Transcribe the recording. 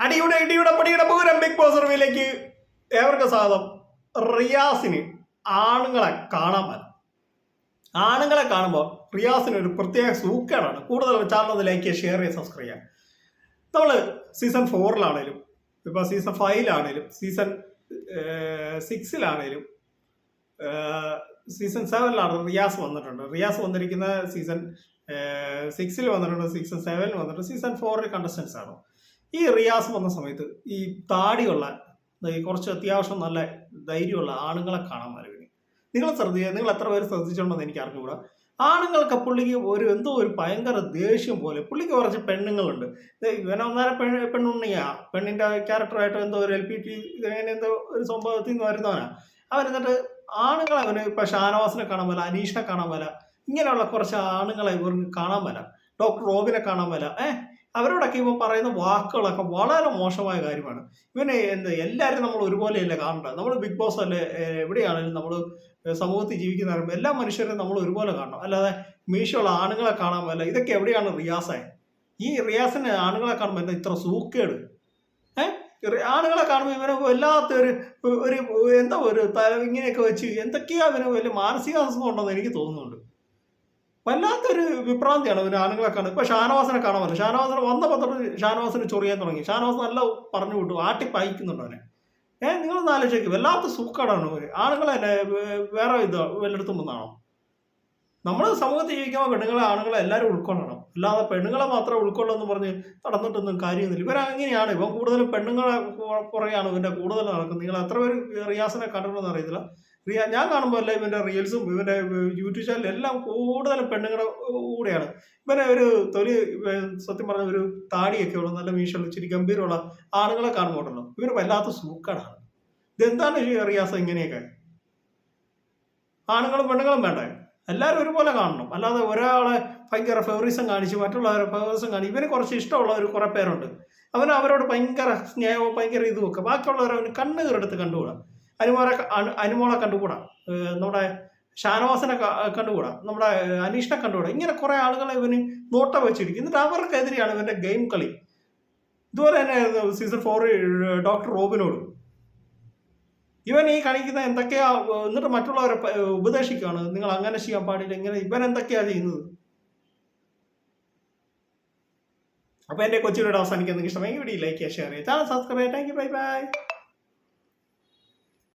അടിയുടെ ഇടിയുടെ പടിയുടെ Pooram big boss റിവ്യൂയിലേക്ക് ഏവർക്കും സ്വാഗതം. റിയാസിന് ആണുങ്ങളെ കാണാൻ പറ്റും. ആണുങ്ങളെ കാണുമ്പോൾ റിയാസിന് ഒരു പ്രത്യേക സൂക്കേടാണ്. കൂടുതൽ ചാനൽ ലൈക്ക് ചെയ്യുക, ഷെയർ ചെയ്യുക, സബ്സ്ക്രൈബ് ചെയ്യുക. നമ്മൾ സീസൺ 4 ഇപ്പോൾ സീസൺ 5 സീസൺ 6 സീസൺ 7 റിയാസ് വന്നിട്ടുണ്ട്. റിയാസ് വന്നിരിക്കുന്ന സീസൺ 6 വന്നിട്ടുണ്ട്, സീസൺ 7 വന്നിട്ടുണ്ട്, സീസൺ 4 കണ്ടസ്റ്റൻസ് ആണ്. ഈ റിയാസ് വന്ന സമയത്ത് ഈ താടിയുള്ള കുറച്ച് അത്യാവശ്യം നല്ല ധൈര്യമുള്ള ആണുങ്ങളെ കാണാൻ വരവിന് നിങ്ങൾ എത്ര പേര് ശ്രദ്ധിച്ചിട്ടുണ്ടെന്ന് എനിക്ക് അറിഞ്ഞുകൂടാ. ആണുങ്ങൾക്ക് പുള്ളിക്ക് എന്തോ ഒരു ഭയങ്കര ദേഷ്യം പോലെ. പുള്ളിക്ക് കുറച്ച് പെണ്ണുങ്ങളുണ്ട്. ഇവനൊന്നേരം പെണ്ണുണ്ണിയാ, പെണ്ണിന്റെ ക്യാരക്ടറായിട്ട് എന്തോ ഒരു LPT ഇങ്ങനെ എന്തോ ഒരു സംഭവത്തിൽ നിന്ന് വരുന്നവനാ അവൻ. എന്നിട്ട് ആണുങ്ങളെ അവന് ഇപ്പൊ ഷാനവാസിനെ കാണാൻ മേല, അനീഷിനെ കാണാൻ മേല, ഇങ്ങനെയുള്ള കുറച്ച് ആണുങ്ങളെ ഇവർക്ക് കാണാൻ മേല, ഡോക്ടർ റോബിനെ കാണാൻ മേല. അവരോടൊക്കെ ഇവൻ പറയുന്ന വാക്കുകളൊക്കെ വളരെ മോശമായ കാര്യമാണ്. ഇവന് എല്ലാവരും നമ്മൾ ഒരുപോലെയല്ലേ കാണേണ്ടത്. നമ്മൾ ബിഗ് ബോസ് അല്ലേ, എവിടെയാണെങ്കിലും നമ്മൾ സമൂഹത്തിൽ ജീവിക്കുന്ന എല്ലാ മനുഷ്യരും നമ്മൾ ഒരുപോലെ കാണണം. അല്ലാതെ മീശയുള്ള ആണുങ്ങളെ കാണാൻ മേല. ഇതൊക്കെ എവിടെയാണ് റിയാസെ? ഈ റിയാസിന് ആണുങ്ങളെ കാണുമ്പോൾ എന്താ ഇത്ര സൂക്കേട്? ആണുങ്ങളെ കാണുമ്പോൾ ഇവന് വല്ലാത്തൊരു എന്താ ഒരു ഇങ്ങനെയൊക്കെ വെച്ച് എന്തൊക്കെയാ ഇവന് വലിയ മാനസികാസ്വസ്ഥ ഉണ്ടെന്ന് എനിക്ക് തോന്നുന്നുണ്ട്. വല്ലാത്തൊരു വിഭ്രാന്തിയാണ് ഇവന് ആണുങ്ങളെ കാണുന്നത്. ഇപ്പൊ ഷാനവാസിനെ കാണാൻ പറ്റില്ല. ഷാനവാസിനെ വന്ന പത്രത്തിൽ ഷാനവാസിന് ചൊറിയാൻ തുടങ്ങി. ഷാനവാസ് നല്ല പറഞ്ഞു വിട്ടു, ആട്ടിപ്പായിക്കുന്നുണ്ട് അവനെ. നിങ്ങളൊന്ന് ആലോചിക്കും, വല്ലാത്ത സൂക്കാടാണ് അവര്. ആണുങ്ങളെ വേറെ വല്ലയിടത്തും വന്നാണോ? നമ്മൾ സമൂഹത്തിൽ ജീവിക്കുമ്പോൾ ആണുങ്ങളെ എല്ലാവരും ഉൾക്കൊള്ളണം. അല്ലാതെ പെണ്ണുങ്ങളെ മാത്രം ഉൾക്കൊള്ളെന്ന് പറഞ്ഞ് നടന്നിട്ടൊന്നും കാര്യമൊന്നുമില്ല. ഇവരങ്ങനെയാണ്. ഇവൻ കൂടുതലും പെണ്ണുങ്ങളെ പുറകെയാണ് ഇവന്റെ കൂടുതൽ നടക്കുന്നത്. നിങ്ങൾ എത്ര പേര് റിയാസിനെ കണ്ടിട്ടുണ്ടെന്ന് അറിയത്തില്ല. ഞാൻ കാണുമ്പോൾ അല്ല ഇവന്റെ റീൽസും ഇവന്റെ യൂട്യൂബ് ചാനലും എല്ലാം കൂടുതലും പെണ്ണുങ്ങളുടെ കൂടെയാണ്. ഇവനെ ഒരു സത്യം പറഞ്ഞ ഒരു താടിയൊക്കെ ഉള്ള നല്ല മീശുള്ള ഇച്ചിരി ഗംഭീരമുള്ള ആണുങ്ങളെ കാണുമ്പോണ്ടല്ലോ ഇവന് വല്ലാത്ത സൂക്കാടാണ്. ഇതെന്താണ് റിയാസ് ഇങ്ങനെയൊക്കെ? ആണുങ്ങളും പെണ്ണുങ്ങളും വേണ്ടേ? എല്ലാവരും ഒരുപോലെ കാണണം. അല്ലാതെ ഒരാളെ ഭയങ്കര ഫേവറിസം കാണിച്ച് മറ്റുള്ളവരെ ഫേവറിസം കാണിച്ച് ഇവന് കുറച്ച് ഇഷ്ടമുള്ളവർ കുറെ പേരുണ്ട്. അവരോട് ഭയങ്കര സ്നേഹവും ഭയങ്കര ഇതുമൊക്കെ. ബാക്കിയുള്ളവരെ അവന് കണ്ണുകീറെടുത്ത് കണ്ടുകൂടാ. അനുമോളെ കണ്ടുകൂടാ, നമ്മുടെ ഷാനവാസിനെ കണ്ടുകൂടാ, നമ്മുടെ അനീഷിനെ കണ്ടുകൂടാ. ഇങ്ങനെ കുറെ ആളുകളെ ഇവന് നോട്ട വെച്ചിരിക്കും. എന്നിട്ട് അവർക്കെതിരെയാണ് ഇവന്റെ ഗെയിം കളി. ഇതുപോലെ തന്നെ സീസൺ 4 ഡോക്ടർ റോബിനോട് ഇവൻ ഈ കാണിക്കുന്ന എന്തൊക്കെയാ, എന്നിട്ട് മറ്റുള്ളവരെ ഉപദേശിക്കുകയാണ്, നിങ്ങൾ അങ്ങനെ ചെയ്യാൻ പാടില്ല, ഇങ്ങനെ. ഇവൻ എന്തൊക്കെയാ ചെയ്യുന്നത്? അപ്പൊ എന്റെ കൊച്ചിയുടെ അവസാനിക്കാൻ നിങ്ങൾക്ക് ഇഷ്ടമായി വീഡിയോ ലൈക്ക് ചെയ്യുക, ഷെയർ ചെയ്യുക, ചാനൽ സബ്സ്ക്രൈബ് ചെയ്യുക. Thank you, bye bye.